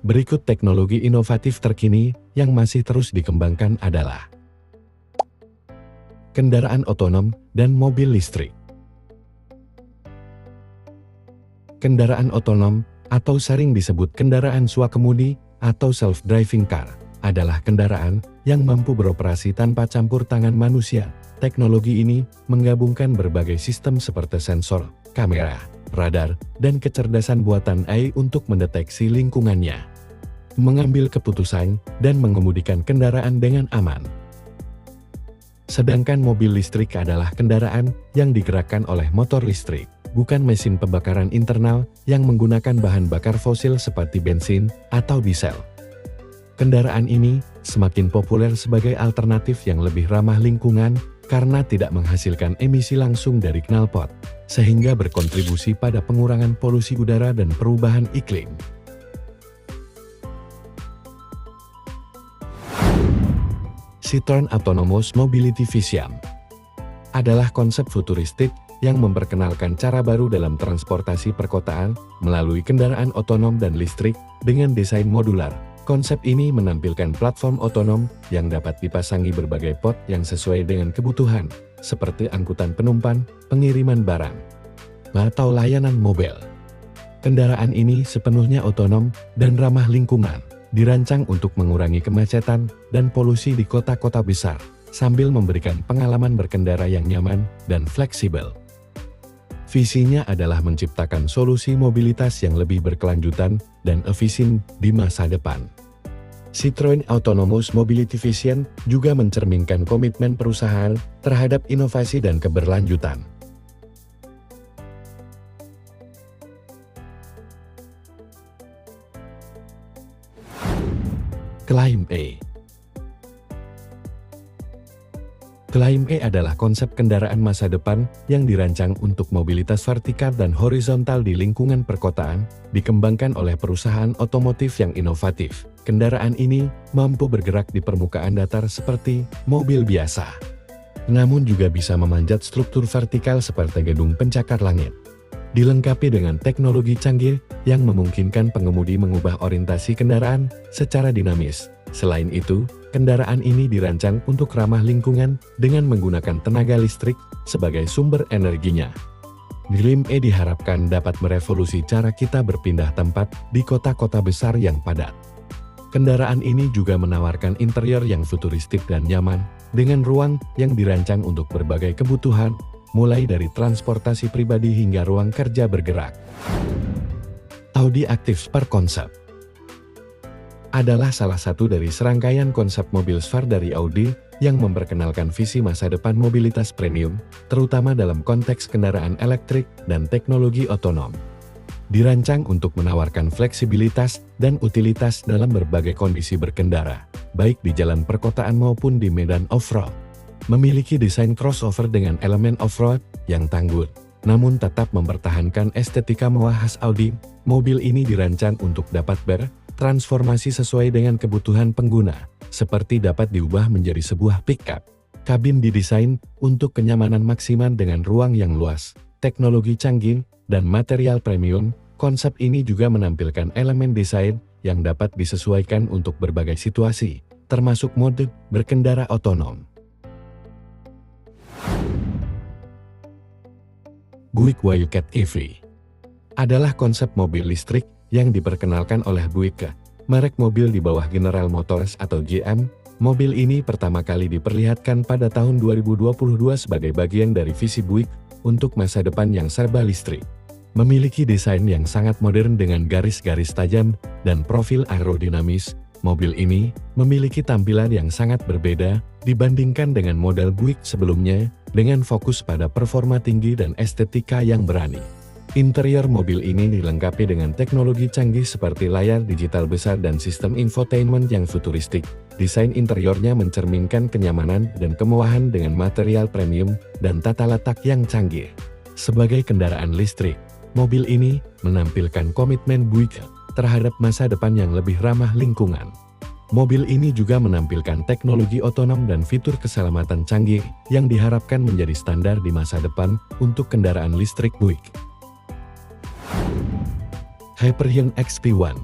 Berikut teknologi inovatif terkini yang masih terus dikembangkan adalah kendaraan otonom dan mobil listrik. Kendaraan otonom atau sering disebut kendaraan swakemudi atau self-driving car adalah kendaraan yang mampu beroperasi tanpa campur tangan manusia. Teknologi ini menggabungkan berbagai sistem seperti sensor, kamera, radar, dan kecerdasan buatan AI untuk mendeteksi lingkungannya, mengambil keputusan, dan mengemudikan kendaraan dengan aman. Sedangkan mobil listrik adalah kendaraan yang digerakkan oleh motor listrik, bukan mesin pembakaran internal yang menggunakan bahan bakar fosil seperti bensin atau diesel. Kendaraan ini semakin populer sebagai alternatif yang lebih ramah lingkungan karena tidak menghasilkan emisi langsung dari knalpot, sehingga berkontribusi pada pengurangan polusi udara dan perubahan iklim. Citroen Autonomous Mobility Vision adalah konsep futuristik yang memperkenalkan cara baru dalam transportasi perkotaan melalui kendaraan otonom dan listrik dengan desain modular. Konsep ini menampilkan platform otonom yang dapat dipasangi berbagai pot yang sesuai dengan kebutuhan, seperti angkutan penumpang, pengiriman barang, atau layanan mobil. Kendaraan ini sepenuhnya otonom dan ramah lingkungan, dirancang untuk mengurangi kemacetan dan polusi di kota-kota besar, sambil memberikan pengalaman berkendara yang nyaman dan fleksibel. Visinya adalah menciptakan solusi mobilitas yang lebih berkelanjutan dan efisien di masa depan. Citroen Autonomous Mobility Vision juga mencerminkan komitmen perusahaan terhadap inovasi dan keberlanjutan. Claim E. Claim E adalah konsep kendaraan masa depan yang dirancang untuk mobilitas vertikal dan horizontal di lingkungan perkotaan, dikembangkan oleh perusahaan otomotif yang inovatif. Kendaraan ini mampu bergerak di permukaan datar seperti mobil biasa, namun juga bisa memanjat struktur vertikal seperti gedung pencakar langit. Dilengkapi dengan teknologi canggih yang memungkinkan pengemudi mengubah orientasi kendaraan secara dinamis. Selain itu, kendaraan ini dirancang untuk ramah lingkungan dengan menggunakan tenaga listrik sebagai sumber energinya. Claim E diharapkan dapat merevolusi cara kita berpindah tempat di kota-kota besar yang padat. Kendaraan ini juga menawarkan interior yang futuristik dan nyaman, dengan ruang yang dirancang untuk berbagai kebutuhan, mulai dari transportasi pribadi hingga ruang kerja bergerak. Audi Active Spar Concept adalah salah satu dari serangkaian konsep mobil Spar dari Audi yang memperkenalkan visi masa depan mobilitas premium, terutama dalam konteks kendaraan elektrik dan teknologi otonom. Dirancang untuk menawarkan fleksibilitas dan utilitas dalam berbagai kondisi berkendara, baik di jalan perkotaan maupun di medan off-road. Memiliki desain crossover dengan elemen off-road yang tangguh, namun tetap mempertahankan estetika mewah khas Audi. Mobil ini dirancang untuk dapat bertransformasi sesuai dengan kebutuhan pengguna, seperti dapat diubah menjadi sebuah pickup. Kabin didesain untuk kenyamanan maksimal dengan ruang yang luas, teknologi canggih, dan material premium. Konsep ini juga menampilkan elemen desain yang dapat disesuaikan untuk berbagai situasi, termasuk mode berkendara otonom. Buick Wildcat EV adalah konsep mobil listrik yang diperkenalkan oleh Buick, merek mobil di bawah General Motors atau GM. Mobil ini pertama kali diperlihatkan pada tahun 2022 sebagai bagian dari visi Buick untuk masa depan yang serba listrik. Memiliki desain yang sangat modern dengan garis-garis tajam dan profil aerodinamis, mobil ini memiliki tampilan yang sangat berbeda dibandingkan dengan model Buick sebelumnya, dengan fokus pada performa tinggi dan estetika yang berani. Interior mobil ini dilengkapi dengan teknologi canggih seperti layar digital besar dan sistem infotainment yang futuristik. Desain interiornya mencerminkan kenyamanan dan kemewahan dengan material premium dan tata letak yang canggih. Sebagai kendaraan listrik, mobil ini menampilkan komitmen Buick terhadap masa depan yang lebih ramah lingkungan. Mobil ini juga menampilkan teknologi otonom dan fitur keselamatan canggih yang diharapkan menjadi standar di masa depan untuk kendaraan listrik Buick. Hyperion XP1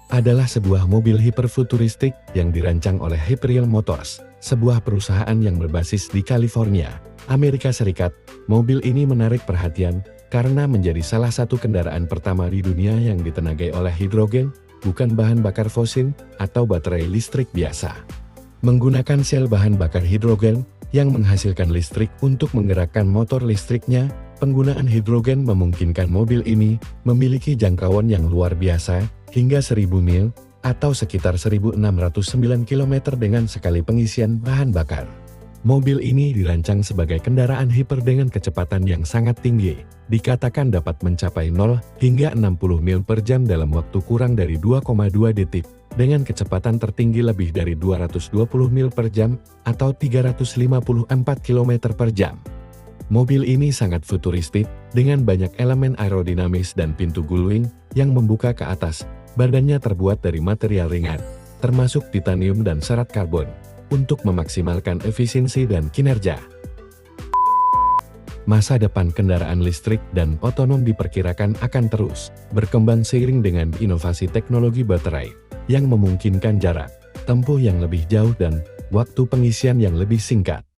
adalah sebuah mobil hiperfuturistik yang dirancang oleh Hyperion Motors, sebuah perusahaan yang berbasis di California, Amerika Serikat. Mobil ini menarik perhatian karena menjadi salah satu kendaraan pertama di dunia yang ditenagai oleh hidrogen, bukan bahan bakar fosil atau baterai listrik biasa. Menggunakan sel bahan bakar hidrogen yang menghasilkan listrik untuk menggerakkan motor listriknya, penggunaan hidrogen memungkinkan mobil ini memiliki jangkauan yang luar biasa, hingga 1000 mil, atau sekitar 1609 km dengan sekali pengisian bahan bakar. Mobil ini dirancang sebagai kendaraan hiper dengan kecepatan yang sangat tinggi, dikatakan dapat mencapai 0 hingga 60 mil per jam dalam waktu kurang dari 2,2 detik, dengan kecepatan tertinggi lebih dari 220 mil per jam, atau 354 km per jam. Mobil ini sangat futuristik, dengan banyak elemen aerodinamis dan pintu gullwing yang membuka ke atas. Badannya terbuat dari material ringan, termasuk titanium dan serat karbon, untuk memaksimalkan efisiensi dan kinerja. Masa depan kendaraan listrik dan otonom diperkirakan akan terus berkembang seiring dengan inovasi teknologi baterai, yang memungkinkan jarak tempuh yang lebih jauh dan waktu pengisian yang lebih singkat.